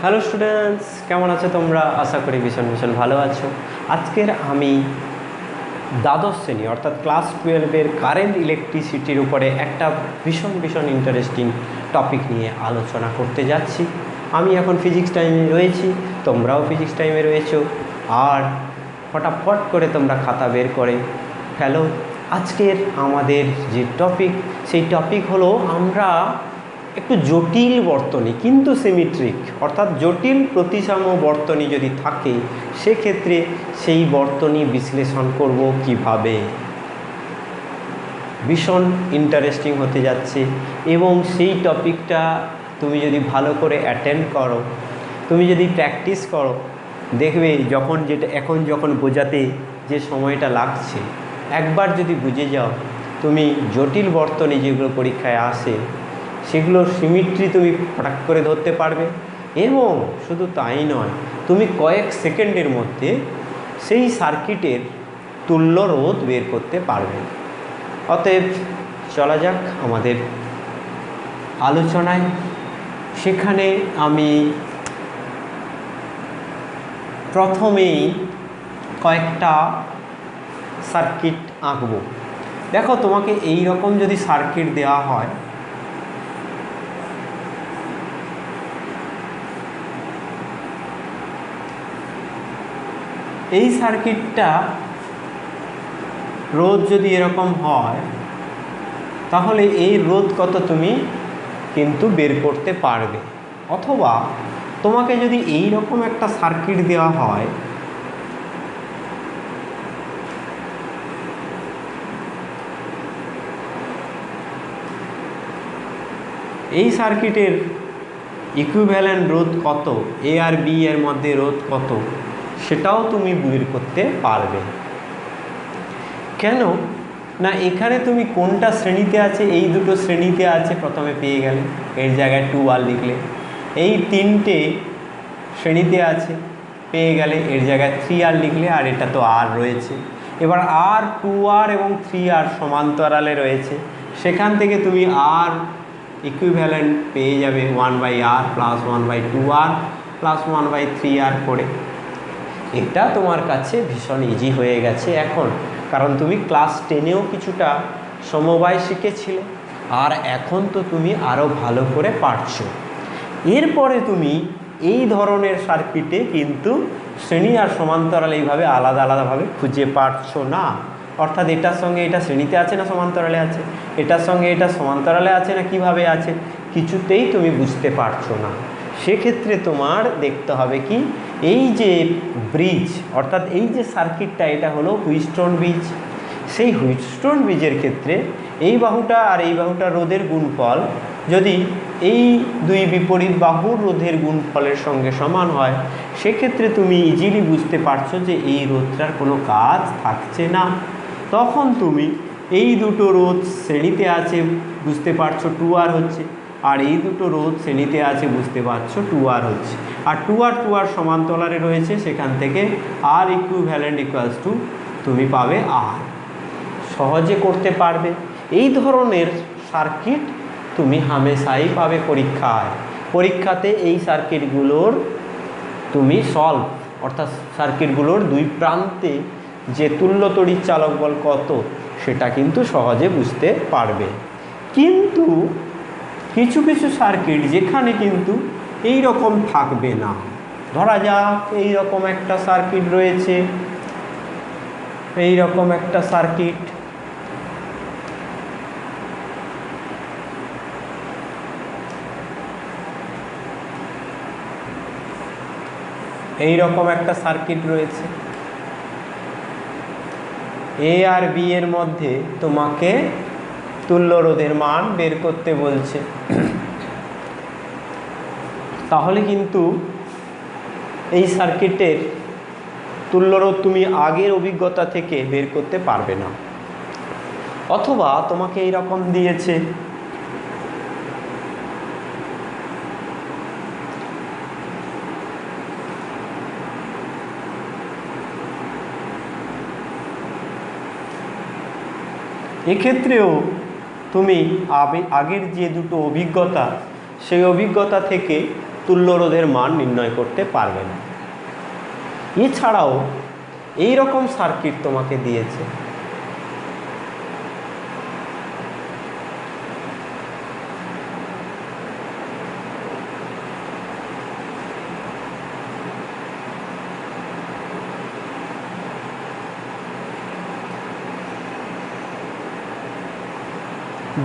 Hello students, কেমন আছো তোমরা? আশা করি ভীষণ ভীষণ ভালো আছো। আজকের আমি দ্বাদশ শ্রেণী অর্থাৎ ক্লাস 12-এর কারেন্ট ইলেকট্রিসিটির উপরে একটা ভীষণ ভীষণ ইন্টারেস্টিং টপিক নিয়ে আলোচনা করতে যাচ্ছি। আমি এখন ফিজিক্স টাইমে রয়েছি, তোমরাও ফিজিক্স টাইমে রয়েছো। আর ফটাফট করে তোমরা খাতা বের করে ফেলো। আজকের আমাদের যে টপিক, সেই টপিক হলো আমরা একটু জটিল বর্তনী কিন্তু সিমেট্রিক, অর্থাৎ জটিল প্রতিসাম্য বর্তনী যদি থাকে সেক্ষেত্রে সেই বর্তনী বিশ্লেষণ করব কিভাবে। ভীষণ ইন্টারেস্টিং হতে যাচ্ছে এবং সেই টপিকটা তুমি যদি ভালো করে অ্যাটেন্ড করো, তুমি যদি প্র্যাকটিস করো, দেখবে এখন যখন বোঝাতে যে সময়টা লাগছে, একবার যদি বুঝে যাও তুমি জটিল বর্তনী যেগুলো পরীক্ষায় আসে সেগুলোর সিমেট্রি তুমি ফটাক করে ধরতে পারবে এবং শুধু তাই নয়, তুমি কয়েক সেকেন্ডের মধ্যে সেই সার্কিটের তুল্য রোধ বের করতে পারবে। অতএব চলা যাক আমাদের আলোচনায়। সেখানে আমি প্রথমেই কয়েকটা সার্কিট আঁকব। দেখো, তোমাকে এই রকম যদি সার্কিট দেওয়া হয়, এই সার্কিটটা রোধ যদি এরকম হয় তাহলে এই রোধ কত তুমি কিন্তু বের করতে পারবে। অথবা তোমাকে যদি এই রকম একটা সার্কিট দেওয়া হয়, এই সার্কিটের ইকুইভ্যালেন্ট রোধ কত, এ আর বি এর মধ্যে রোধ কত, সেটাও তুমি বের করতে পারবে। কেন না, এখানে তুমি কোনটা শ্রেণীতে আছে, এই দুটো শ্রেণীতে আছে প্রথমে পেয়ে গেলে, এর জায়গায় 2R লিখলে। এই তিনটে শ্রেণীতে আছে পেয়ে গেলে, এর জায়গায় 3R লিখলে, আর এটা তো আর রয়েছে। এবার আর 2R এবং 3R সমান্তরালে রয়েছে, সেখান থেকে তুমি আর ইকুইভ্যালেন্ট পেয়ে যাবে 1/r plus 1/2R plus 1/3R করে। এটা তোমার কাছে ভীষণ ইজি হয়ে গেছে এখন, কারণ তুমি ক্লাস 10-এও কিছুটা সমবায় শিখেছিলে, আর এখন তো তুমি আরও ভালো করে পারছো। এরপরে তুমি এই ধরনের সার্কিটে কিন্তু শ্রেণী আর সমান্তরাল এইভাবে আলাদা আলাদাভাবে খুঁজে পারছো না। অর্থাৎ এটার সঙ্গে এটা শ্রেণীতে আছে না সমান্তরালে আছে, এটার সঙ্গে এটা সমান্তরালে আছে না কিভাবে আছে, কিছুতেই তুমি বুঝতে পারছো না। সেক্ষেত্রে তোমার দেখতে হবে কি, এই যে ব্রিজ অর্থাৎ এই যে সার্কিটটা, এটা হলো হুইটস্টোন ব্রিজ। সেই হুইটস্টোন ব্রিজের ক্ষেত্রে এই বাহুটা আর এই বাহুটা রোধের গুণফল যদি এই দুই বিপরীত বাহুর রোধের গুণফলের সঙ্গে সমান হয়, সেক্ষেত্রে তুমি ইজিলি বুঝতে পারছো যে এই রোধটার কোনো কাজ থাকছে না। তখন তুমি এই দুটো রোধ শ্রেণীতে আছে বুঝতে পারছো 2R হচ্ছে, আর এই দুটো রোধ শ্রেণীতে আছে বুঝতে পারছো 2R হচ্ছে, আর 2R সমান্তরালে রয়েছে, সেখান থেকে আর ইকুইভ্যালেন্ট ইকুয়ালস টু তুমি পাবে আর। সহজে করতে পারবে। এই ধরনের সার্কিট তুমি হামেশাই পাবে পরীক্ষাতে এই সার্কিটগুলোর তুমি সলভ, অর্থাৎ সার্কিটগুলোর দুই প্রান্তে যে তুল্য তড়িৎ চালক বল কত, সেটা কিন্তু সহজে বুঝতে পারবে। কিন্তু কিছু কিছু সার্কিট যেখানে কিন্তু এই রকম থাকবে না। ধরা যাক এই রকম একটা সার্কিট রয়েছে, এই রকম একটা সার্কিট, এই রকম একটা সার্কিট রয়েছে। এ আর বি এর মধ্যে তোমাকে তুল্য রোধের মান বের করতে বলছে। তাহলে কিন্তু এই সার্কিটের তুল্য রোধ তুমি আগের অভিজ্ঞতা থেকে বের করতে পারবে না। অথবা তোমাকে এই রকম দিয়েছে, এক্ষেত্রেও তুমি আগের যে দুটো অভিজ্ঞতা, সেই অভিজ্ঞতা থেকে তুল্য রোধের মান নির্ণয় করতে পারবে না। এছাড়াও এই রকম সার্কিট তোমাকে দিয়েছে,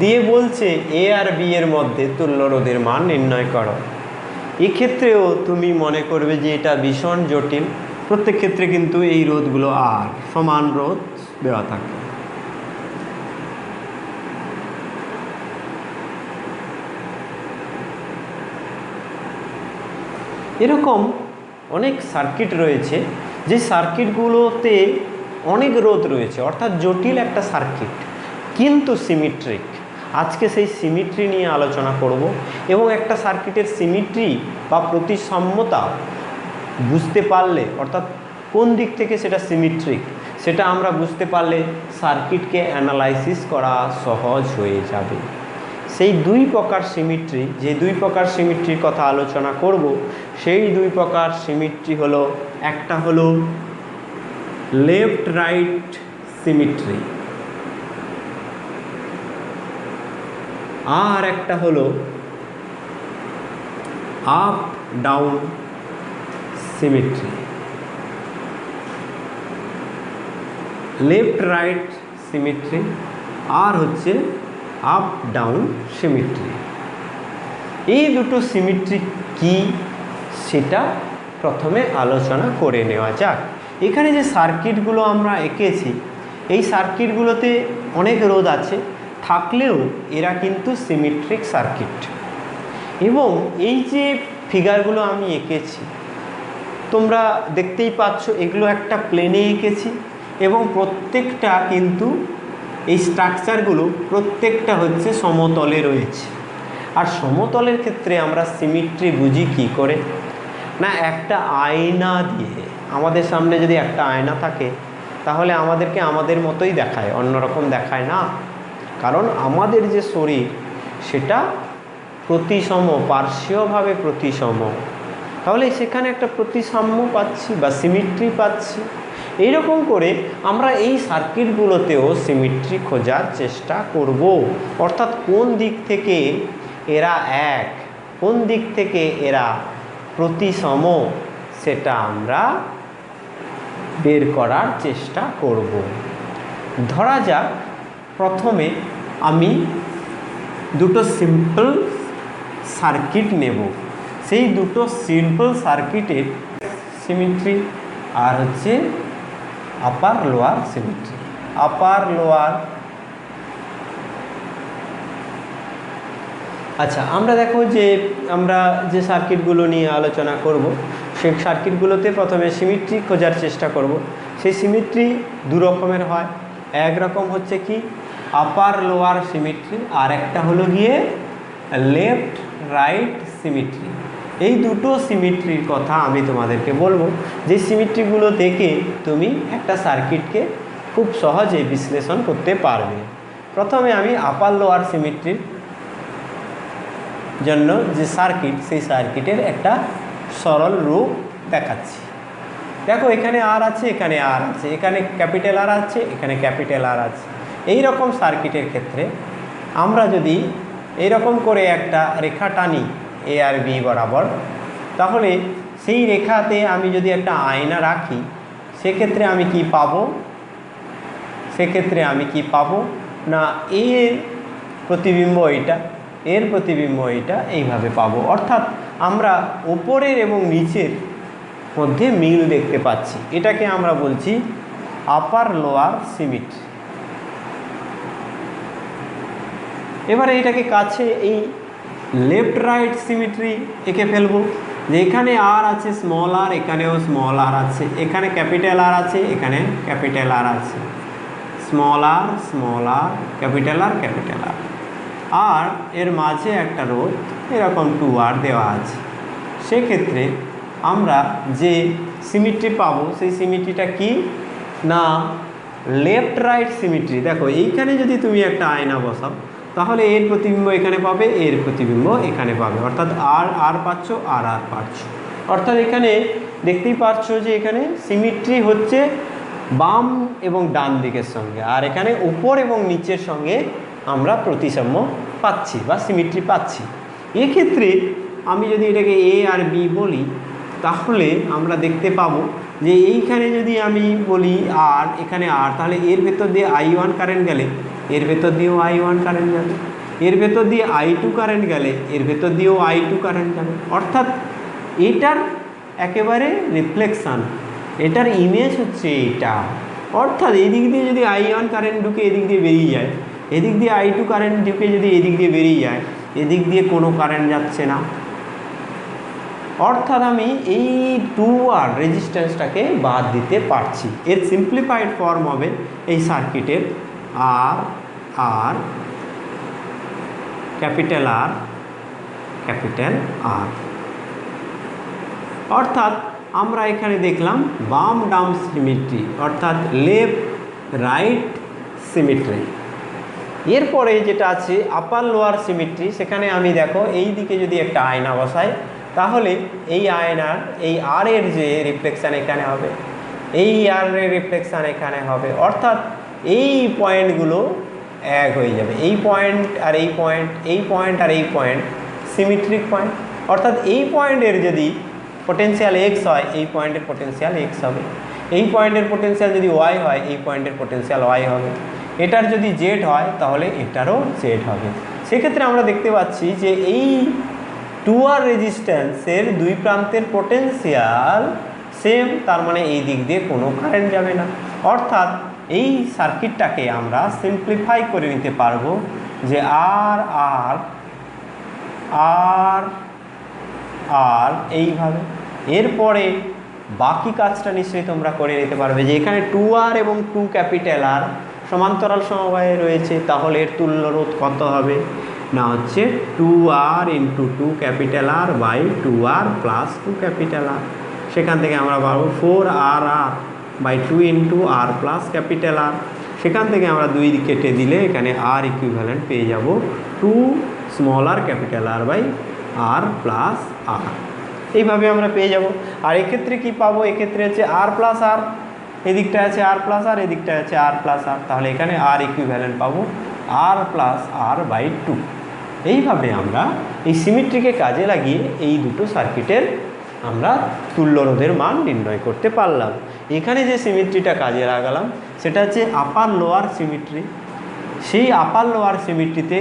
দিয়ে বলছে এ আর বি এর মধ্যে তুল্য রোধের মান নির্ণয় করো। এক্ষেত্রেও তুমি মনে করবে যে এটা ভীষণ জটিল। প্রত্যেক ক্ষেত্রে কিন্তু এই রোধগুলো আর সমান রোধ দেওয়া থাকে। এরকম অনেক সার্কিট রয়েছে যে সার্কিটগুলোতে অনেক রোধ রয়েছে, অর্থাৎ জটিল একটা সার্কিট কিন্তু সিমেট্রিক। আজকে সেই সিমেট্রি নিয়ে আলোচনা করব এবং একটা সার্কিটের সিমেট্রি বা প্রতিসাম্যতা বুঝতে পারলে, অর্থাৎ কোন দিক থেকে সেটা সিমেট্রিক সেটা আমরা বুঝতে পারলে সার্কিটকে অ্যানালাইসিস করা সহজ হয়ে যাবে। সেই দুই প্রকার সিমেট্রি, যে দুই প্রকার সিমেট্রির কথা আলোচনা করব, সেই দুই প্রকার সিমেট্রি হলো, একটা হলো লেফট রাইট সিমেট্রি, আর একটা হলো up down symmetry. Left right symmetry আর হচ্ছে আপ ডাউন সিমেট্রি। এই দুটো সিমেট্রি কি সেটা প্রথমে আলোচনা করে নেওয়া যাক। এখানে যে সার্কিটগুলো আমরা এঁকেছি, এই সার্কিটগুলোতে অনেক রোধ আছে, থাকলেও এরা কিন্তু সিমেট্রিক সার্কিট। এবং এই যে ফিগারগুলো আমি এঁকেছি তোমরা দেখতেই পাচ্ছ, এগুলো একটা প্লেনে এঁকেছি এবং প্রত্যেকটা কিন্তু এই স্ট্রাকচারগুলো প্রত্যেকটা হচ্ছে সমতলে রয়েছে। আর সমতলের ক্ষেত্রে আমরা সিমেট্রি বুঝি কী করে? না, একটা আয়না দিয়ে। আমাদের সামনে যদি একটা আয়না থাকে তাহলে আমাদেরকে আমাদের মতোই দেখায়, অন্যরকম দেখায় না। কারণ আমাদের যে শরীর সেটা প্রতিসম, পার্শ্বীয়ভাবে প্রতিসম, তাহলে সেখানে একটা প্রতিসাম্য পাচ্ছি বা সিমেট্রি পাচ্ছি। এইরকম করে আমরা এই সার্কিটগুলোতেও সিমেট্রি খোঁজার চেষ্টা করব, অর্থাৎ কোন দিক থেকে এরা এক, কোন দিক থেকে এরা প্রতিসম সেটা আমরা বের করার চেষ্টা করব। ধরা যাক প্রথমে আমি দুটো সিম্পল সার্কিট নেব। সেই দুটো সিম্পল সার্কিটের সিমেট্রি আর হচ্ছে upper lower symmetry. Upper lower, আচ্ছা আমরা দেখো যে আমরা যে সার্কিটগুলো নিয়ে আলোচনা করব সেই সার্কিটগুলোতে প্রথমে সিমেট্রি খোঁজার চেষ্টা করব। সেই সিমেট্রি দু রকমের হয়, এক রকম হচ্ছে কি আপার লোয়ার সিমেট্রি, আর একটা হলো গিয়ে লেফট রাইট সিমেট্রি। এই দুটো সিমেট্রির কথা আমি তোমাদেরকে বলবো, যে সিমেট্রিগুলো দেখে তুমি একটা সার্কিটকে খুব সহজে বিশ্লেষণ করতে পারবে। প্রথমে আমি আপার লোয়ার সিমেট্রির জন্য যে সার্কিট, সেই সার্কিটের একটা সরল রূপ দেখাচ্ছি। দেখো এখানে আর আছে, এখানে আর আছে, এখানে ক্যাপিটাল আর আছে, এখানে ক্যাপিটাল আর আছে। এই রকম সার্কিটের ক্ষেত্রে আমরা যদি এইরকম করে একটা রেখা টানি এ আর বি বরাবর, তাহলে সেই রেখাতে আমি যদি একটা আয়না রাখি সেক্ষেত্রে আমি কি পাবো? সেক্ষেত্রে আমি কি পাবো না, এর প্রতিবিম্ব এইটা, এর প্রতিবিম্ব এইটা, এইভাবে পাবো। অর্থাৎ আমরা ওপরের এবং নিচের মধ্যে মিল দেখতে পাচ্ছি। এটাকে আমরা বলছি আপার লোয়ার সিমেট্রি। এবারে এটাকে কাছে এই লেফট রাইট সিমেট্রি এঁকে ফেলবো, যে এখানে আর আছে স্মল আর, এখানেও স্মল আর আছে, এখানে ক্যাপিটাল আর আছে, এখানে ক্যাপিটাল আর আছে, স্মল আর ক্যাপিটাল আর ক্যাপিটাল আর, আর এর মাঝে একটা রোধ এরকম 2R দেওয়া আছে। সেক্ষেত্রে আমরা যে সিমেট্রি পাবো সেই সিমেট্রিটা কি না লেফট রাইট সিমেট্রি। দেখো এইখানে যদি তুমি একটা আয়না বসাও তাহলে এর প্রতিবিম্ব এখানে পাবে, এর প্রতিবিম্ব এখানে পাবে, অর্থাৎ আর আর পাচ্ছ, আর আর পাচ্ছ। অর্থাৎ এখানে দেখতেই পাচ্ছ যে এখানে সিমিট্রি হচ্ছে বাম এবং ডান দিকের সঙ্গে, আর এখানে উপর এবং নিচের সঙ্গে আমরা প্রতিসাম্য পাচ্ছি বা সিমিট্রি পাচ্ছি। এক্ষেত্রে আমি যদি এটাকে এ আর বি বলি, তাহলে আমরা দেখতে পাবো যে এইখানে যদি আমি বলি আর, এখানে আর, তাহলে এর ভেতর দিয়ে I1 কারেন্ট গেলে এর ভেতর দিয়েও I1 কারেন্ট যাবে, এর ভেতর দিয়ে I2 কারেন্ট গেলে এর ভেতর দিয়েও I2 কারেন্ট যাবে। অর্থাৎ এটার একেবারে রিফ্লেকশান, এটার ইমেজ হচ্ছে এটা। অর্থাৎ এদিক দিয়ে যদি I1 কারেন্ট ঢুকে এদিক দিয়ে বেরিয়ে যায়, এদিক দিয়ে I2 কারেন্ট ঢুকে যদি এদিক দিয়ে বেরিয়ে যায়, এদিক দিয়ে কোনো কারেন্ট যাচ্ছে না। অর্থাৎ আমি এই 2R রেজিস্ট্যান্সটাকে বাদ দিতে পারছি। এর সিম্পলিফাইড ফর্ম হবে এই সার্কিটের আর আর ক্যাপিটাল আর ক্যাপিটাল আর। অর্থাৎ আমরা এখানে দেখলাম বাম ডাম সিমিট্রি, অর্থাৎ লেফট রাইট সিমিট্রি। এরপরে যেটা আছে আপার লোয়ার সিমিট্রি, সেখানে আমি দেখো এই দিকে যদি একটা আয়না বসাই, তাহলে এই আয়নার এই আর এর যে রিফ্লেকশান এখানে হবে, এই আর এর রিফ্লেকশান এখানে হবে। অর্থাৎ এই পয়েন্টগুলো এক হয়ে যাবে, এই পয়েন্ট আর এই পয়েন্ট, এই পয়েন্ট আর এই পয়েন্ট সিমিট্রিক পয়েন্ট। অর্থাৎ এই পয়েন্টের যদি পোটেনশিয়াল এক্স হয়, এই পয়েন্টের পোটেনশিয়াল এক্স হবে, এই পয়েন্টের পোটেনশিয়াল যদি ওয়াই হয়, এই পয়েন্টের পোটেনশিয়াল ওয়াই হবে, এটার যদি জেড হয় তাহলে এটারও জেড হবে। সেক্ষেত্রে আমরা দেখতে পাচ্ছি যে এই 2R রেজিস্ট্যান্সের দুই প্রান্তের পোটেনশিয়াল সেম, তার মানে এই দিক দিয়ে কোনো কারেন্ট যাবে না। অর্থাৎ এই সার্কিটটাকে আমরা সিম্পলিফাই করে নিতে পারবো যে আর আর আর আর এইভাবে। এরপরে বাকি কাজটা নিশ্চয়ই তোমরা করে নিতে পারবে যে এখানে 2R এবং 2 ক্যাপিটাল আর সমান্তরাল সমবায়ে রয়েছে, তাহলে এর তুল্য রোধ কত হবে না হচ্ছে 2R into 2 capital R by 2R plus 2 capital R. সেখান থেকে আমরা পাবো 4RR by 2 into R plus capital R. সেখান থেকে আমরা দুই কেটে দিলে এখানে আর ইকুইভ্যালেন্ট পেয়ে যাব 2 small R capital R by R plus R. এইভাবে আমরা পেয়ে যাব। আর এক্ষেত্রে কি পাবো, এক্ষেত্রে হচ্ছে আর প্লাস আর, এদিকটা আছে আর প্লাস আর, এদিকটা আছে আর প্লাস আর, তাহলে এখানে আর ইকুইভ্যালেন্ট পাবো আর প্লাস আর বাই 2। এইভাবে আমরা এই সিমিট্রিকে কাজে লাগিয়ে এই দুটো সার্কিটের আমরা তুল্য রোধের মান নির্ণয় করতে পারলাম। এখানে যে সিমিট্রিটা কাজে লাগালাম সেটা হচ্ছে আপার লোয়ার সিমিট্রি। সেই আপার লোয়ার সিমিট্রিতে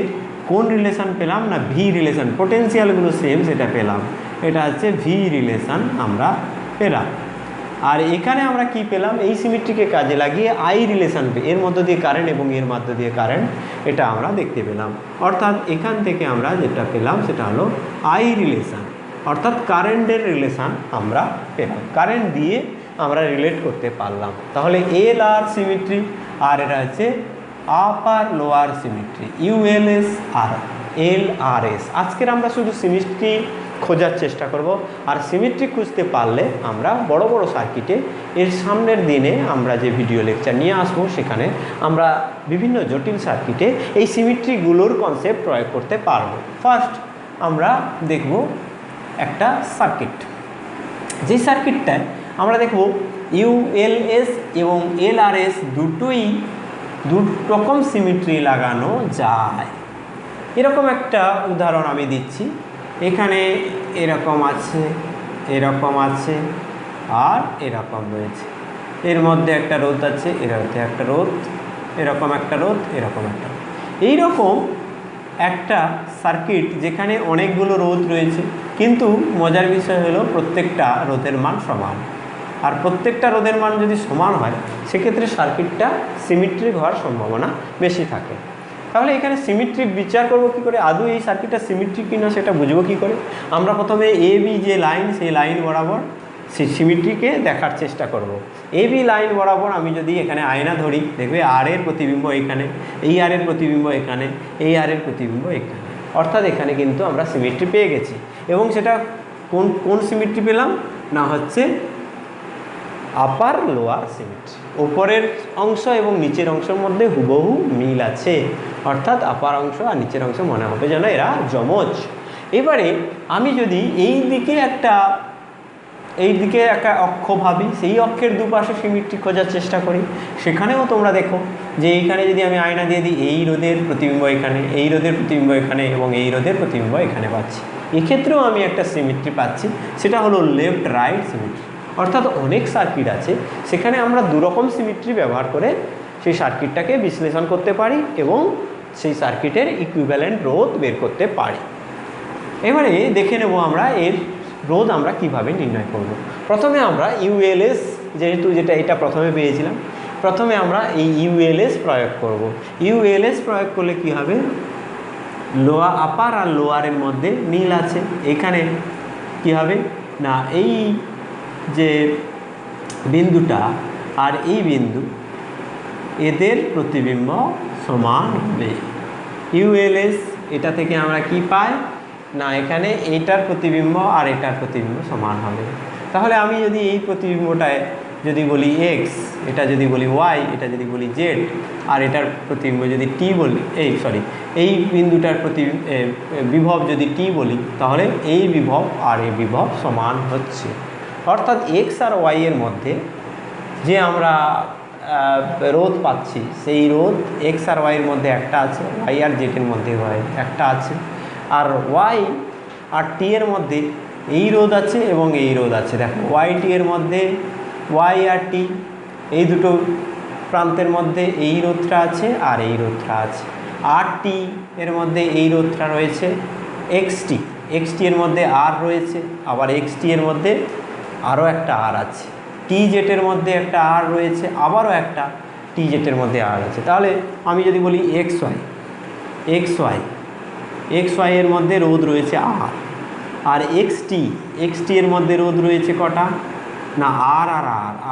কোন রিলেশান পেলাম না ভি রিলেশান, পোটেনশিয়ালগুলো সেম সেটা পেলাম, এটা হচ্ছে ভি রিলেশান আমরা পেলাম। আর এখানে আমরা কি পেলাম, এই সিমিট্রিকে কাজে লাগিয়ে আই রিলেশান, এর মধ্য দিয়ে কারেন্ট এবং এর মধ্য দিয়ে কারেন্ট, এটা আমরা দেখতে পেলাম। অর্থাৎ এখান থেকে আমরা যেটা পেলাম সেটা হলো আই রিলেশান, অর্থাৎ কারেন্টের রিলেশান আমরা পেলাম, কারেন্ট দিয়ে আমরা রিলেট করতে পারলাম। তাহলে এল আর সিমিট্রি, আর এটা হচ্ছে আপার লোয়ার সিমিট্রি, ইউএলএস আর এল আর এস। আজকের আমরা শুধু সিমিট্রি খোঁজার চেষ্টা করব, আর সিমিট্রি খুঁজতে পারলে আমরা বড় বড় সার্কিটে এর সামনের দিনে আমরা যে ভিডিও লেকচার নিয়ে আসবো সেখানে আমরা বিভিন্ন জটিল সার্কিটে এই সিমিট্রিগুলোর কনসেপ্ট প্রয়োগ করতে পারবো। ফার্স্ট আমরা দেখব একটা সার্কিট, যে সার্কিটটায় আমরা দেখব ইউএলএস এবং এলআরএস দুটোই দু রকম সিমিট্রি লাগানো যায়। এরকম একটা উদাহরণ আমি দিচ্ছি, এখানে এরকম আছে, এরকম আছে, আর এরকম রয়েছে, এর মধ্যে একটা রোধ আছে, এর মধ্যে একটা রোধ, এরকম একটা রোধ, এরকম একটা। এইরকম একটা সার্কিট যেখানে অনেকগুলো রোধ রয়েছে, কিন্তু মজার বিষয় হলো প্রত্যেকটা রোধের মান সমান। আর প্রত্যেকটা রোধের মান যদি সমান হয় সেক্ষেত্রে সার্কিটটা সিমিট্রিক হওয়ার সম্ভাবনা বেশি থাকে। তাহলে এখানে সিমিট্রিক বিচার করব কী করে, আদৌ এই সার্কিটটা সিমিট্রিক কিনা সেটা বুঝবো কী করে। আমরা প্রথমে এ বি যে লাইন, সেই লাইন বরাবর সেই সিমিট্রিকে দেখার চেষ্টা করব। এ বি লাইন বরাবর আমি যদি এখানে আয়না ধরি, দেখবে আর এর প্রতিবিম্ব এখানে, এই আর এর প্রতিবিম্ব এখানে, এই আর এর প্রতিবিম্ব এখানে, অর্থাৎ এখানে কিন্তু আমরা সিমিট্রি পেয়ে গেছি। এবং সেটা কোন কোন সিমিট্রি পেলাম না হচ্ছে আপার লোয়ার সিমেট্রি, উপরের অংশ এবং নিচের অংশের মধ্যে হুবহু মিল আছে, অর্থাৎ আপার অংশ আর নিচের অংশ মনে হবে যেন এরা যমজ। এবারে আমি যদি এই দিকে একটা অক্ষ ভাবি, সেই অক্ষের দুপাশে সিমেট্রি খোঁজার চেষ্টা করি, সেখানেও তোমরা দেখো যে এইখানে যদি আমি আয়না দিয়ে দিই, এই রোদের প্রতিবিম্ব এখানে, এই রোদের প্রতিবিম্ব এখানে এবং এই রোদের প্রতিবিম্ব এখানে পাচ্ছি। এক্ষেত্রেও আমি একটা সিমেট্রি পাচ্ছি, সেটা হলো লেফট রাইট সিমেট্রি। অর্থাৎ অনেক সার্কিট আছে, সেখানে আমরা দুরকম সিমেট্রি ব্যবহার করে সেই সার্কিটটাকে বিশ্লেষণ করতে পারি এবং সেই সার্কিটের ইকুইভ্যালেন্ট রোধ বের করতে পারি। এবারে দেখে নেব আমরা এর রোধ আমরা কিভাবে নির্ণয় করব। প্রথমে আমরা ইউএলএস, যেহেতু এটা প্রথমে পেয়েছিলাম, প্রথমে আমরা এই ইউএলএস প্রয়োগ করব। ইউএলএস প্রয়োগ করলে কি হবে, আপার আর লোয়ারের মধ্যে মিল আছে। এখানে কি হবে না, এই যে বিন্দুটা আর এই বিন্দু, এদের প্রতিবিম্ব সমান হবে। ইউএলএস এটা থেকে আমরা কি পাই না, এখানে এইটার প্রতিবিম্ব আর এটার প্রতিবিম্ব সমান হবে। তাহলে আমি যদি এই প্রতিবিম্বটায় যদি বলি এক্স, এটা যদি বলি ওয়াই, এটা যদি বলি জেড, আর এটার প্রতিবিম্ব যদি টি বলি, এই বিন্দুটার বিভব যদি টি বলি, তাহলে এই বিভব আর এই বিভব সমান হচ্ছে। অর্থাৎ এক্স আর ওয়াই এর মধ্যে যে আমরা রোধ পাচ্ছি, সেই রোধ এক্স আর ওয়াইয়ের মধ্যে একটা আছে, ওয়াই আর জেডের মধ্যে একটা আছে, আর ওয়াই আর টি এর মধ্যে এই রোধ আছে এবং এই রোধ আছে। দেখো ওয়াই টি এর মধ্যে, ওয়াই আর টি এই দুটো প্রান্তের মধ্যে এই রোধটা আছে আর এই রোধটা আছে। আর টি এর মধ্যে এই রোধটা রয়েছে, এক্সটি এর মধ্যে আর রয়েছে, আবার এক্সটি এর মধ্যে আরও একটা আর আছে, টি জেটের মধ্যে একটা আর রয়েছে, আবারও একটা টি জেটের মধ্যে আর আছে। তাহলে আমি যদি বলি এক্স ওয়াই এর মধ্যে রোধ রয়েছে আর এক্সটি এর মধ্যে রোধ রয়েছে কটা না,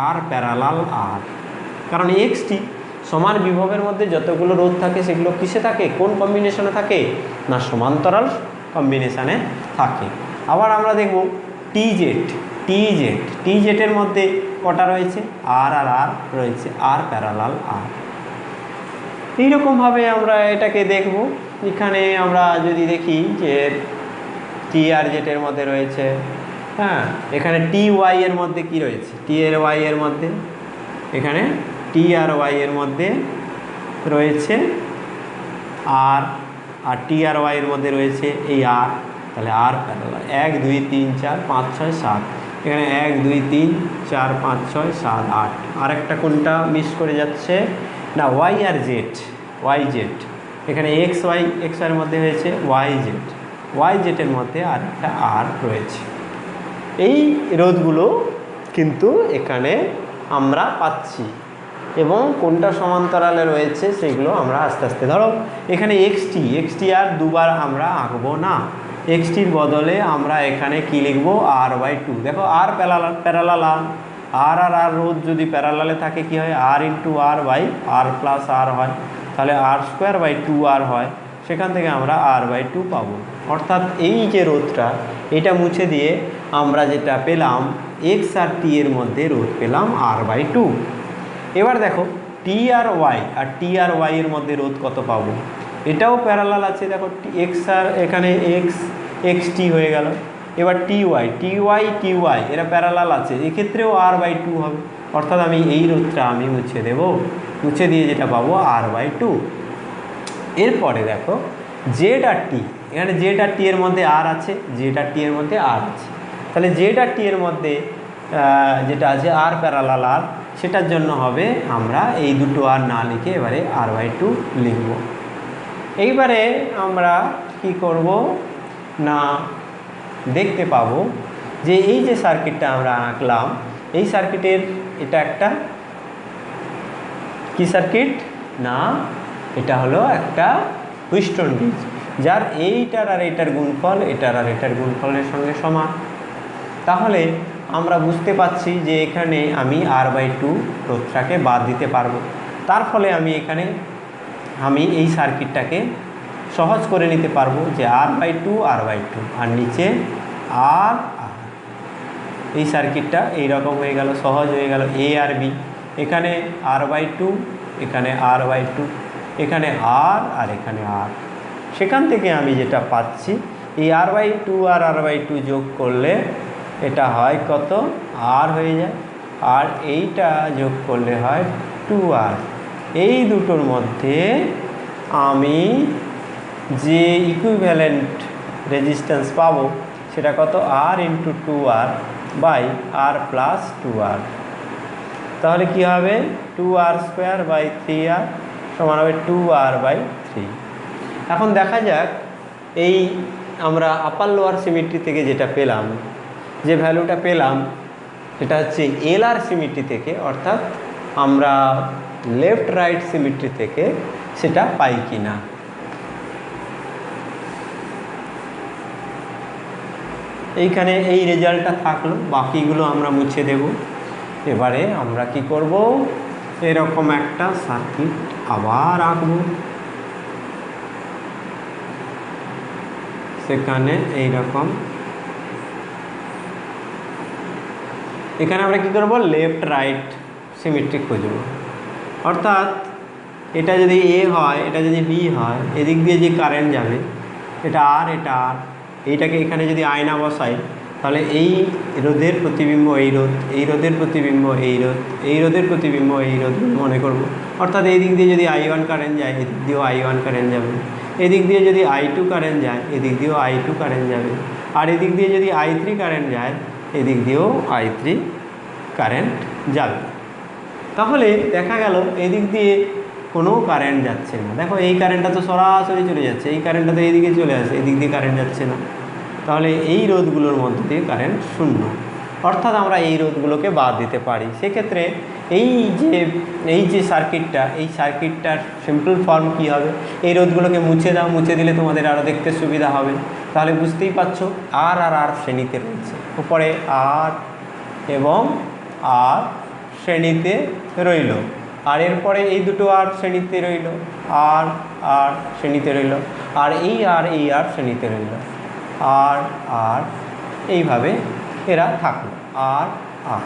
আর প্যারালাল আর। কারণ এক্সটি সমান বিভবের মধ্যে যতগুলো রোধ থাকে সেগুলো কিসে থাকে, কোন কম্বিনেশনে থাকে না, সমান্তরাল কম্বিনেশানে থাকে। আবার আমরা দেখব টি জেটের মধ্যে কটা রয়েছে, আর রয়েছে, আর প্যারালাল আর। এইরকমভাবে আমরা এটাকে দেখব। এখানে আমরা যদি দেখি যে টি আর জেটের মধ্যে রয়েছে, হ্যাঁ, এখানে টি ওয়াই এর মধ্যে কি রয়েছে, টি আর ওয়াই এর মধ্যে, এখানে টি আর ওয়াই এর মধ্যে রয়েছে আর টি আর ওয়াই এর মধ্যে রয়েছে এই আর। তাহলে আর প্যারালাল 1 2 3 4 5 6 7, এখানে 1 2 3 4 5 6 7 8। আরেকটা কোনটা মিস করে যাচ্ছে না, ওয়াই আর জেড, এখানে এক্স ওয়াইয়ের মধ্যে হয়েছে ওয়াই জেটের মধ্যে আর একটা আর রয়েছে। এই রোধগুলো কিন্তু এখানে আমরা পাচ্ছি এবং কোনটা সমান্তরালে রয়েছে সেগুলো আমরা আস্তে আস্তে, ধরো এখানে এক্সটি আর দুবার আমরা আঁকবো না, এক্সটির বদলে আমরা এখানে কি লিখব, r/2। দেখো আর প্যারালাল আর রোধ যদি প্যারালালে থাকে কি হয়, r/r হয়, তাহলে r²/2r হয়, সেখান থেকে আমরা r/2 পাবো। অর্থাৎ এই যে রোধটা, এটা মুছে দিয়ে আমরা যেটা পেলাম, এক্স আর টি এর মধ্যে রোধ পেলাম r/2। এবার দেখো টি আর ওয়াই এর মধ্যে রোধ কত পাবো, এটাও প্যারালাল আছে। দেখো এক্স আর এখানে এক্স টি হয়ে গেল। এবার টি ওয়াই এরা প্যারালাল আছে, এক্ষেত্রেও r/2 হবে। অর্থাৎ আমি এই রোধটা আমি মুছে দেব, মুছে দিয়ে যেটা পাবো r/2। এরপরে দেখো জেড আর টি, এখানে জেড আর টি এর মধ্যে আর আছে, তাহলে জেড আর টি এর মধ্যে যেটা আছে আর প্যারালাল আর, সেটার জন্য হবে আমরা এই দুটো আর না লিখে এবারে r/2 লিখব। এইবারে আমরা কি করব না, দেখতে পাবো যে এই যে সার্কিটটা আমরা আঁকলাম, এই সার্কিটের এটা একটা কি সার্কিট না, এটা হলো একটা হুইস্টন ব্রিজ, যার এইটার আর এইটার গুণফল এটার আর এটার গুণফলের সঙ্গে সমান। তাহলে আমরা বুঝতে পারছি যে এখানে আমি r/2 রোধটাকে বাদ দিতে পারবো। তার ফলে আমি এই সার্কিটটাকে সহজ করে নিতে পারবো যে r/2 আর নিচে আর। এই সার্কিটটা এইরকম হয়ে গেল, সহজ হয়ে গেল। এ আর বি, এখানে R/2, এখানে R/2, এখানে আর এখানে আর। সেখান থেকে আমি যেটা পাচ্ছি, এই R/2 আর R/2 যোগ করলে এটা হয় কত, আর হয়ে যায়, আর এইটা যোগ করলে হয় 2R। এই দুটোর মধ্যে আমি যে ইকুইভ্যালেন্ট রেজিস্ট্যান্স পাবো সেটা কত, R × 2R by R + 2R। তাহলে কি হবে, 2R² / 3R সমান হবে 2R/3। এখন দেখা যাক এই আমরা আপার লোয়ার সিমেট্রি থেকে যেটা পেলাম, যে ভ্যালুটা পেলাম সেটা হচ্ছে এলআর সিমেট্রি থেকে, অর্থাৎ আমরা লেফট রাইট সিমেট্রি থেকে সেটা পাই কি না। এইখানে এই রেজাল্টটা থাকলো, বাকিগুলো আমরা মুছে দেব। এবারে আমরা কি করব, এরকম একটা সার্কিট আবার আঁকবো। সেখানে এইরকম, এখানে আমরা কি করব, লেফট রাইট সিমেট্রি খুঁজব। অর্থাৎ এটা যদি এ হয়, এটা যদি বি হয়, এদিক দিয়ে যে কারেন্ট যাবে এটা আর, এটা আর, এইটাকে এখানে যদি আয়না বসাই তাহলে এই রোধের প্রতিবিম্ব এই রোধ, এই রোধের প্রতিবিম্ব এই রোধ, এই রোধের প্রতিবিম্ব এই রোধ মনে করব। অর্থাৎ এই দিক দিয়ে যদি I1 কারেন্ট যায় এদিক দিয়েও I1 কারেন্ট যাবে, এদিক দিয়ে যদি I2 কারেন্ট যায় এদিক দিয়েও I2 কারেন্ট যাবে, আর এদিক দিয়ে যদি I3 কারেন্ট যায় এদিক দিয়েও I3 কারেন্ট যাবে। তাহলে দেখা গেল এদিক দিয়ে কোনো কারেন্ট যাচ্ছে না। দেখো এই কারেন্টটা তো সরাসরি চলে যাচ্ছে, এই কারেন্টটা তো এইদিকে চলে আসে, এদিক দিয়ে কারেন্ট যাচ্ছে না। তাহলে এই রোধগুলোর মধ্যে দিয়ে কারেন্ট শূন্য, অর্থাৎ আমরা এই রোধগুলোকে বাদ দিতে পারি। সেক্ষেত্রে এই যে সার্কিটটা, এই সার্কিটটার সিম্পল ফর্ম কী হবে, এই রোধগুলোকে মুছে দাও, মুছে দিলে তোমাদের আরও দেখতে সুবিধা হবে। তাহলে বুঝতেই পারছো আর আর আর শ্রেণীতে রয়েছে, উপরে আর এবং আর শ্রেণীতে রইল, আর এরপরে এই দুটো আর শ্রেণীতে রইল, আর আর শ্রেণীতে রইল, আর এই আর শ্রেণীতে রইল, আর আর এইভাবে এরা থাকলো, আর আর।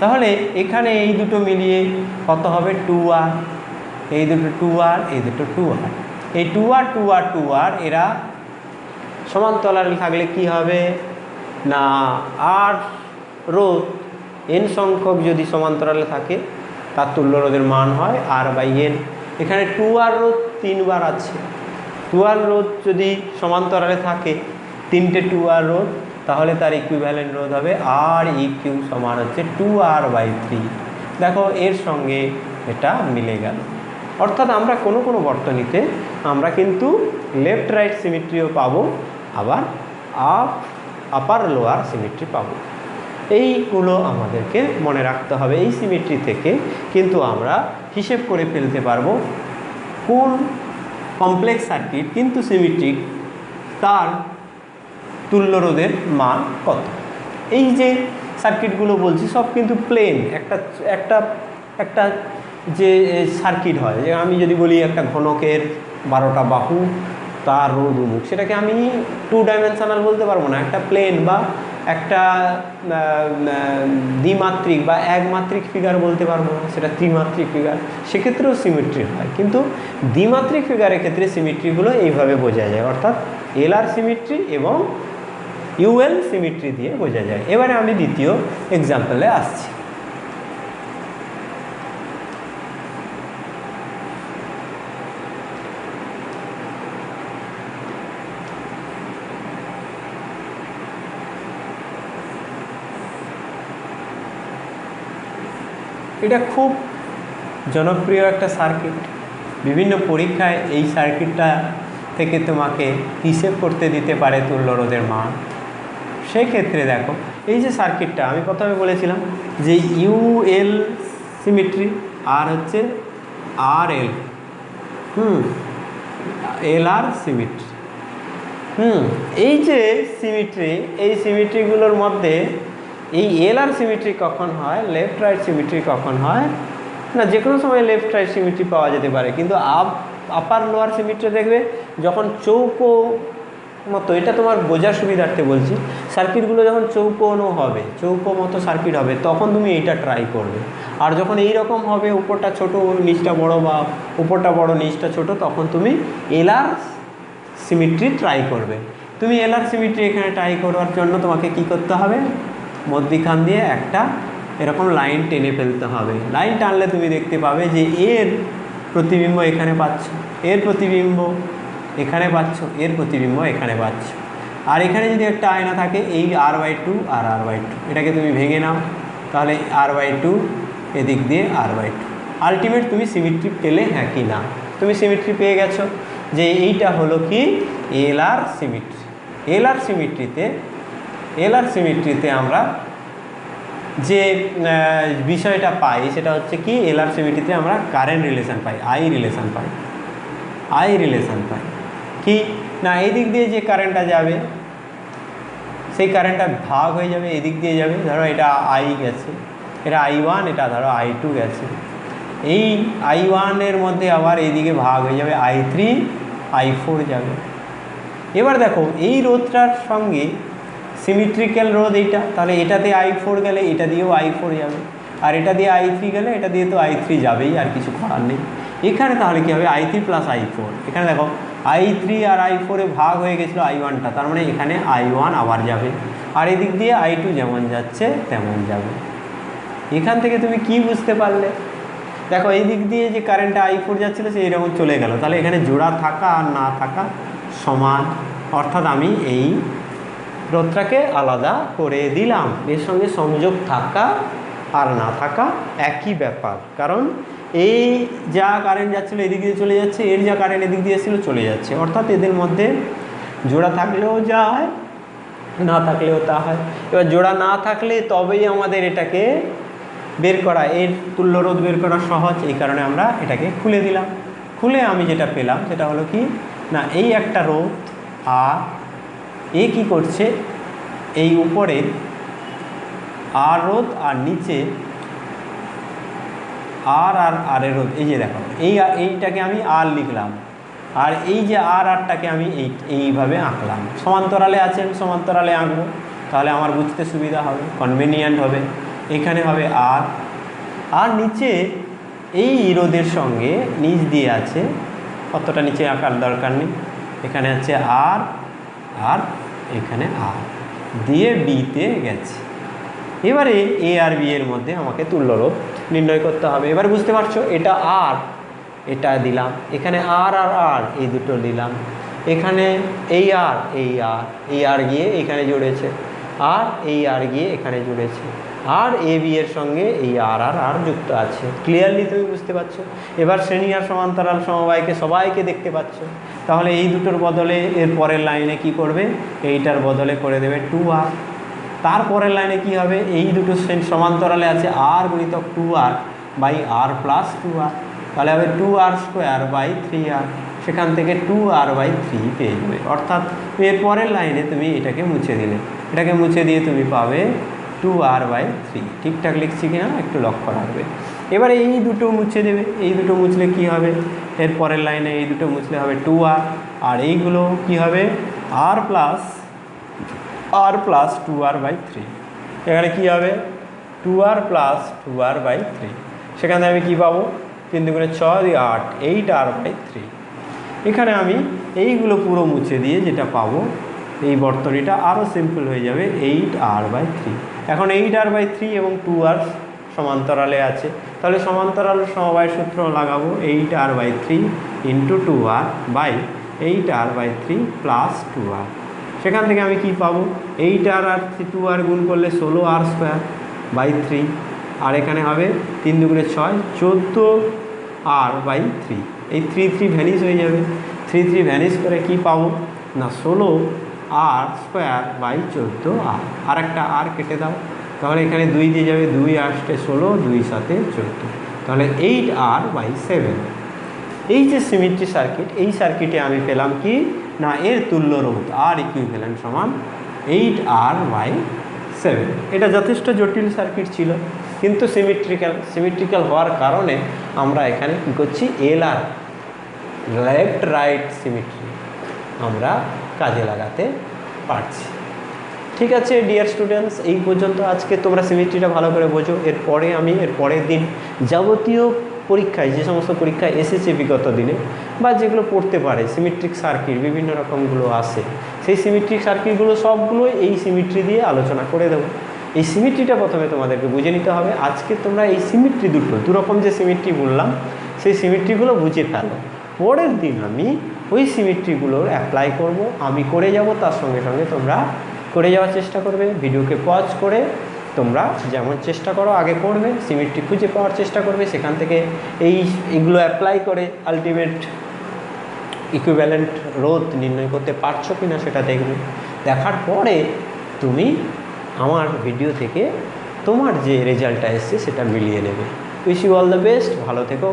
তাহলে এখানে এই দুটো মিলিয়ে কত হবে, 2R, এই দুটো 2R, এই দুটো 2R, এই 2R 2R 2R এরা সমান্তরালে থাকলে কি হবে না, আর রোধ n সংখ্যক যদি সমান্তরালে থাকে তার তুল্য রোধের মান হয় R/n। এখানে 2R রোধ 3বার আছে, 2R রোধ যদি সমান্তরালে থাকে, 3টে 2R রোধ, তাহলে তার ইকুইভ্যালেন্ট রোধ হবে Req সমান হচ্ছে 2R/3। দেখো এর সঙ্গে এটা মিলে গেল। অর্থাৎ আমরা কোনো কোনো বর্তনীতে আমরা কিন্তু লেফট রাইট সিমেট্রিও পাবো, আবার আপার লোয়ার সিমেট্রি পাবো। এইগুলো আমাদেরকে মনে রাখতে হবে। এই সিমেট্রি থেকে কিন্তু আমরা হিসেব করে ফেলতে পারবো কোন কমপ্লেক্স সার্কিট কিন্তু সিমেট্রিক, তার তুল্য রোধের মান কত। এই যে সার্কিটগুলো বলছি সব কিন্তু প্লেন, একটা একটা যে সার্কিট হয়, যে আমি যদি বলি একটা ঘনকের 12টা বাহু, তার রোধ উমুক, সেটাকে আমি 2 ডাইমেনশনাল বলতে পারবো না। একটা প্লেন বা একটা দ্বিমাত্রিক বা একমাত্রিক ফিগার বলতে পারবো না, সেটা ত্রিমাত্রিক ফিগার, সেক্ষেত্রেও সিমেট্রি হয়। কিন্তু দ্বিমাত্রিক ফিগারের ক্ষেত্রে সিমেট্রিগুলো এইভাবে বোঝা যায়, অর্থাৎ এলআর সিমেট্রি এবং ইউএল সিমেট্রি দিয়ে বোঝা যায়। এবারে আমি দ্বিতীয় এক্সাম্পলে আসছি। এটা খুব জনপ্রিয় একটা সার্কিট, বিভিন্ন পরীক্ষায় এই সার্কিটটা থেকে তোমাকে হিসেব করতে দিতে পারে তুল্য রোধের মান। সেই ক্ষেত্রে দেখো এই যে সার্কিটটা আমি প্রথমে বলেছিলাম যে ইউএল সিমেট্রি আর হচ্ছে RL, এলআর সিমেট্রি। এই যে সিমেট্রি, এই সিমেট্রিগুলোর মধ্যে এই এলআর সিমেট্রি কখন হয়, লেফট রাইট সিমেট্রি কখন হয় না, যে কোনো সময় লেফট রাইট সিমেট্রি পাওয়া যেতে পারে। কিন্তু আপার লোয়ার সিমেট্রি দেখবে যখন চৌকো মতো, এটা তোমার বোঝার সুবিধার্থে বলছি। সার্কিটগুলো যখন চৌকোনো হবে, চৌকো মতো সার্কিট হবে, তখন তুমি এইটা ট্রাই করবে। আর যখন এই রকম হবে, উপরটা ছোট নিচটা বড়, বা উপরটা বড় নিচটা ছোট, তখন তুমি এলআর সিমেট্রি ট্রাই করবে। তুমি এলআর সিমেট্রি এখানে ট্রাই করার জন্য তোমাকে কি করতে হবে, মধ্যিখান দিয়ে একটা এরকম লাইন টেনে ফেলতে হবে। লাইন টানলে তুমি দেখতে পাবে যে এর প্রতিবিম্ব এখানে পাচ্ছ, এর প্রতিবিম্ব এখানে পাচ্ছ, এর প্রতিবিম্ব এখানে পাচ্ছ। আর এখানে যদি একটা আয়না থাকে, এই r/2 আর r/2, এটাকে তুমি ভেঙে নাও, তাহলে r/2 এদিক দিয়ে r/2। আলটিমেট তুমি সিমেট্রি পেলে, হ্যাঁ কি না? তুমি সিমেট্রি পেয়ে গেছো যে এইটা হলো কি এলআর সিমেট্রি। এলআর সিমেট্রিতে আমরা যে বিষয়টা পাই সেটা হচ্ছে কি, এলআর সিমেট্রিতে আমরা কারেন্ট রিলেশন পাই, আই রিলেশন পাই কি না, এই দিক দিয়ে যে কারেন্টটা যাবে সেই কারেন্টটা ভাগ হয়ে যাবে, এদিক দিয়ে যাবে। ধরো এটা আই গেছে, এটা I1, এটা ধরো I2 গেছে, এই I1 এর মধ্যে আবার এইদিকে ভাগ হয়ে যাবে, I3 I4 যাবে। এবার দেখো এই রোধটার সঙ্গে সিমেট্রিক্যাল রোধ এইটা, তাহলে এটাতে I4 গেলে এটা দিয়েও I4 যাবে, আর এটা দিয়ে I3 গেলে এটা দিয়ে তো I3 যাবেই, আর কিছু করার নেই। এখানে তাহলে কী হবে, I3 + I4। এখানে দেখো I3 আর I4 ভাগ হয়ে গেছিলো I1টা, তার মানে এখানে I1 আবার যাবে, আর এদিক দিয়ে I2 যেমন যাচ্ছে তেমন যাবে। এখান থেকে তুমি কি বুঝতে পারলে? দেখো এই দিক দিয়ে যে কারেন্টটা I4 যাচ্ছিলো সে এরকম চলে গেল, তাহলে এখানে জোড়া থাকা আর না থাকা সমান, অর্থাৎ আমি এই রোধটাকে আলাদা করে দিলাম। এর সঙ্গে সংযোগ থাকা আর না থাকা একই ব্যাপার, কারণ এই যা কারেন্ট যাচ্ছিলো এদিক দিয়ে চলে যাচ্ছে, এর যা কারেন্ট এদিক দিয়ে এসেছিলো চলে যাচ্ছে, অর্থাৎ এদের মধ্যে জোড়া থাকলেও যা হয়, না থাকলেও তা হয়। এবার জোড়া না থাকলে তবেই আমাদের এটাকে বের করা, এর তুল্য রোধ বের করা সহজ, এই কারণে আমরা এটাকে খুলে দিলাম। খুলে আমি যেটা পেলাম সেটা হলো কি না, এই একটা রোধ, আর এ কি করছে, এই উপরে আর রোধ আর নিচে আর এর রোধ। এই যে দেখো এইটাকে আমি আর লিখলাম, আর এই যে আরটাকে আমি এইভাবে আঁকলাম। সমান্তরালে আছে, আমি সমান্তরালে আঁকবো, তাহলে আমার বুঝতে সুবিধা হবে, কনভেনিয়েন্ট হবে। এখানে হবে আর নিচে এই রোধের সঙ্গে নিচ দিয়ে আছে, কতটা নিচে আঁকার দরকার নেই, এখানে আছে আর এখানে আর দিয়ে বিতে গেছে। এবারে এ আর বি এর মধ্যে আমাকে তুল্য রোধ নির্ণয় করতে হবে। এবার বুঝতে পারছো, এটা আর, এটা দিলাম, এখানে আর এই দুটো দিলাম, এখানে এই আর গিয়ে এখানে জুড়েছে, আর এই আর গিয়ে এখানে জুড়েছে, আর এ বি এর সঙ্গে এই আর যুক্ত আছে। ক্লিয়ারলি তুমি বুঝতে পারছো? এবার শ্রেণী আর সমান্তরাল সমবায়কে সবাইকে দেখতে পাচ্ছ। তাহলে এই দুটোর বদলে এর পরের লাইনে কি করবে, এইটার বদলে করে দেবে 2R। তারপরের লাইনে কি হবে, এই দুটো সমান্তরালে আছে r গুণিতক 2R by r plus 2R, তাহলে হবে 2R²/3R, সেখান থেকে 2R/3 পেয়ে যাবে। অর্থাৎ এর পরের লাইনে তুমি এটাকে মুছে দিলে, এটাকে মুছে দিয়ে তুমি পাবে 2R/3। ঠিকঠাক লিখছি কিনা একটু লক্ষ্য রাখবে। এবারে এই দুটো মুছে দেবে, এই দুটো মুছলে কি হবে, এর পরের লাইনে এই দুটো মুছলে হবে 2R, আর এইগুলো কি হবে r প্লাস 2R/3। এখানে কি হবে 2R প্লাস 2R/3, সেখানে আমি কি পাবো, 3 দুগুণে 6 8, 8R/3। এখানে আমি এইগুলো পুরো মুছে দিয়ে যেটা পাবো, এই বর্তনীটা আরও সিম্পল হয়ে যাবে, 8R/3। এখন 8R/3 এবং 2R সমান্তরালে আছে, তাহলে সমান্তরাল সমবায় সূত্র লাগাবো, 8R/3 into 2R by 8R/3 plus 2R। সেখান থেকে আমি কি পাবো, 8R আর 2R গুণ করলে 16R²/3, আর এখানে হবে 3 দুগুণে 6, 14R/3। এই 3 ভ্যানিশ হয়ে যাবে, 3 ভ্যানিশ করে কি পাবো না 16R²/14R। আর একটা আর কেটে দাও, তাহলে এখানে 2 দিয়ে যাবে, 2 আসতে 16, 2 7 14, তাহলে 8R/7। এই যে সিমেট্রি সার্কিট, এই সার্কিটে আমি পেলাম কি না এর তুল্য রোধ আর ইকুইভ্যালেন্ট সমান 8R/7। এটা যথেষ্ট জটিল সার্কিট ছিল, কিন্তু সিমেট্রিক্যাল হওয়ার কারণে আমরা এখানে কী করছি, এলআর লেফট রাইট সিমেট্রি আমরা কাজে লাগাতে পারছি। ঠিক আছে ডিয়ার স্টুডেন্টস, এই পর্যন্ত আজকে তোমরা সিমেট্রিটা ভালো করে বোঝো। এরপরে আমি এর পরের দিন যাবতীয় পরীক্ষায় যে সমস্ত পরীক্ষায় এসেছে বিগত দিনে বা যেগুলো পড়তে পারে সিমেট্রিক সার্কিট বিভিন্ন রকমগুলো আসে, সেই সিমেট্রিক সার্কিটগুলো সবগুলো এই সিমেট্রি দিয়ে আলোচনা করে দেবো। এই সিমেট্রিটা প্রথমে তোমাদেরকে বুঝে নিতে হবে। আজকে তোমরা এই সিমেট্রি দু রকম যে সিমেট্রি বললাম সেই সিমেট্রিগুলো বুঝে ফেলো। পরের দিন আমি ওই সিমেট্রিগুলোর অ্যাপ্লাই করব, আমি করে যাব, তার সঙ্গে সঙ্গে তোমরা করে যাওয়ার চেষ্টা করবে। ভিডিওকে পজ করে তোমরা যেমন চেষ্টা করো আগে করবে, সিমেট্রি খুঁজে পাওয়ার চেষ্টা করবে, সেখান থেকে এইগুলো অ্যাপ্লাই করে আলটিমেট ইকুইভ্যালেন্ট রোধ নির্ণয় করতে পারছো কি না সেটা দেখবে। দেখার পরে তুমি আমার ভিডিও থেকে তোমার যে রেজাল্টটা এসছে সেটা মিলিয়ে নেবে। Wish you all the best, ভালো থেকো।